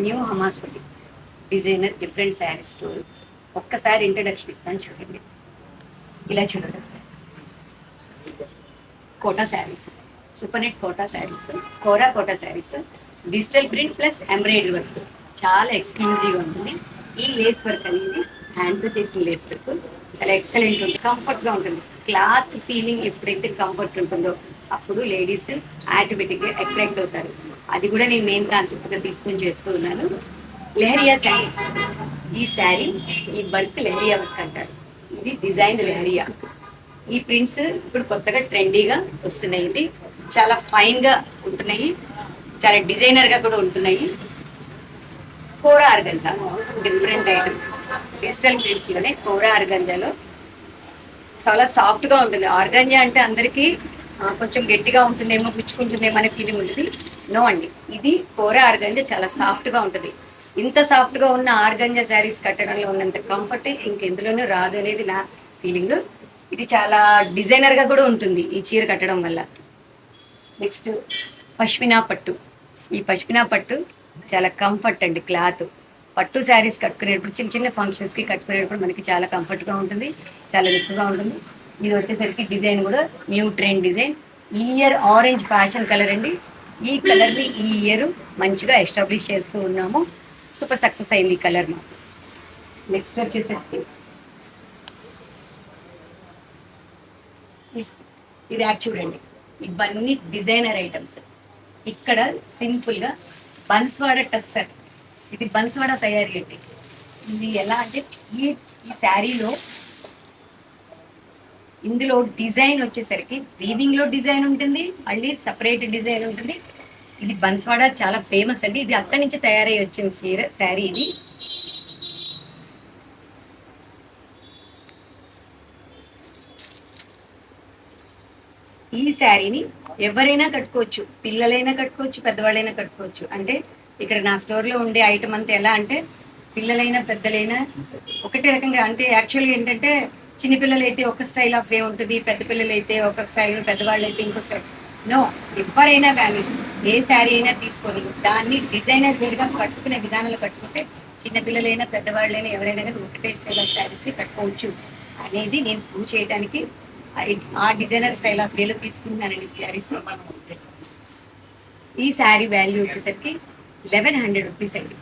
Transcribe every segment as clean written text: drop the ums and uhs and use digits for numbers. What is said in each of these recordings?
New హమాస్పతి designer different sari store. ఒక్కసారి introduction ఇస్తాను చూడండి. ఇలా చూడండి sir, Kota saris, super net Kota saris, Kota saris, digital print plus embroidery work చాలా ఎక్స్క్లూజివ్గా ఉంటుంది. ఈ లేస్ వర్క్ అనేది హ్యాండ్తో చేసిన లేస్ వర్క్ చాలా ఎక్సలెంట్ ఉంటుంది, కంఫర్ట్గా ఉంటుంది. క్లాత్ ఫీలింగ్ ఎప్పుడైతే కంఫర్ట్ ఉంటుందో అప్పుడు లేడీస్ ఆటోమేటిక్గా అట్రాక్ట్ అవుతారు. అది కూడా నేను మెయిన్ కాన్సెప్ట్గా తీసుకొని చేస్తూ ఉన్నాను. లెహరియా శారీస్, ఈ శారీ ఈ వర్క్ లెహరియా వర్క్ అంటారు. ఇది డిజైన్ లెహరియా. ఈ ప్రింట్స్ ఇప్పుడు కొత్తగా ట్రెండీగా వస్తున్నాయి. ఇది చాలా ఫైన్గా ఉంటున్నాయి, చాలా డిజైనర్గా కూడా ఉంటున్నాయి. కోరా ఆర్గంజా డిఫరెంట్ ఐటమ్, డిజిటల్ ప్రింట్స్లోనే కోరా ఆర్గంజాలో చాలా సాఫ్ట్గా ఉంటుంది. ఆర్గంజా అంటే అందరికీ కొంచెం గట్టిగా ఉంటుందేమో, గుచ్చుకుంటుందేమో అనే ఫీలింగ్ ఉంటుంది. నో అండి, ఇది కోరా ఆర్గంజా చాలా సాఫ్ట్గా ఉంటుంది. ఇంత సాఫ్ట్గా ఉన్న ఆర్గంజా శారీస్ కట్టడంలో ఉన్నంత కంఫర్ట్ ఇంకెందులోనూ రాదు అనేది నా ఫీలింగ్. ఇది చాలా డిజైనర్గా కూడా ఉంటుంది ఈ చీర కట్టడం వల్ల. నెక్స్ట్ పష్మినా పట్టు. ఈ పష్మినా పట్టు చాలా కంఫర్ట్ అండి. క్లాత్ పట్టు శారీస్ కట్టుకునేటప్పుడు చిన్న చిన్న ఫంక్షన్స్కి కట్టుకునేటప్పుడు మనకి చాలా కంఫర్ట్గా ఉంటుంది, చాలా లుక్గా ఉంటుంది. ఇది వచ్చేసరికి డిజైన్ కూడా న్యూ ట్రెండ్ డిజైన్. ఈ ఇయర్ ఆరెంజ్ ఫ్యాషన్ కలర్ అండి. ఈ కలర్ని ఈ ఇయర్ మంచిగా ఎస్టాబ్లిష్ చేస్తూ ఉన్నాము. సూపర్ సక్సెస్ అయింది ఈ కలర్ మాకు. నెక్స్ట్ వచ్చేసరికి ఇది చూడండి, ఇవన్నీ డిజైనర్ ఐటమ్స్. ఇక్కడ సింపుల్గా బన్స్వాడ టస్సర్, ఇది బన్స్వాడ తయారీ అండి. ఇది ఎలా అంటే ఈ శారీలో ఇందులో డిజైన్ వచ్చేసరికి వీవింగ్లో డిజైన్ ఉంటుంది, మళ్ళీ సపరేట్ డిజైన్ ఉంటుంది. ఇది బన్స్వాడ చాలా ఫేమస్ అండి. ఇది అక్కడి నుంచి తయారై వచ్చిన చీర శారీ ఇది. ఈ శారీని ఎవరైనా కట్టుకోవచ్చు, పిల్లలైనా కట్టుకోవచ్చు, పెద్దవాళ్ళైనా కట్టుకోవచ్చు. అంటే ఇక్కడ నా స్టోర్లో ఉండే ఐటమ్ అంతా ఎలా అంటే పిల్లలైనా పెద్దలైనా ఒకటే రకంగా. అంటే యాక్చువల్గా ఏంటంటే చిన్నపిల్లలు అయితే ఒక స్టైల్ ఆఫ్ వే ఉంటుంది, పెద్ద పిల్లలు అయితే ఒక స్టైల్, పెద్దవాళ్ళు అయితే ఇంకో స్టైల్. నో, ఎవరైనా కానీ ఏ శారీ అయినా తీసుకొని దాన్ని డిజైనర్ వేరుగా కట్టుకునే విధానాలు కట్టుకుంటే చిన్నపిల్లలైనా పెద్దవాళ్ళైనా ఎవరైనా కానీ ఒకటే స్టైల్ ఆఫ్ శారీస్ కట్టుకోవచ్చు అనేది నేను ప్రూవ్ చేయడానికి ఆ డిజైనర్ స్టైల్ ఆఫ్ వేలో తీసుకుంటున్నానండి శారీస్. ఈ శారీ వాల్యూ వచ్చేసరికి 1100 రూపీస్ అండి.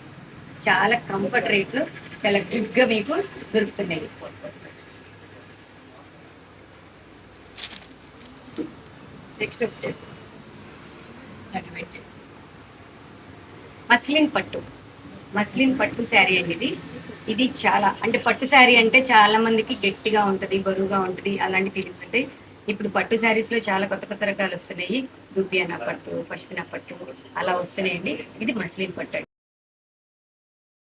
చాలా కంఫర్ట్ రేట్లో చాలా గుడ్గా మీకు దొరుకుతున్నాయి. నెక్స్ట్ వస్తే మస్లిన్ పట్టు శారీ అండి. ఇది చాలా అంటే పట్టు శారీ అంటే చాలా మందికి గట్టిగా ఉంటుంది, బరువుగా ఉంటుంది, అలాంటి ఫీలింగ్స్ ఉంటాయి. ఇప్పుడు పట్టు శారీస్లో చాలా కొత్త కొత్త రకాలు వస్తున్నాయి. దుబ్బియానా పట్టు, పష్మినా పట్టు అలా వస్తున్నాయండి. ఇది మస్లిన్ పట్టు.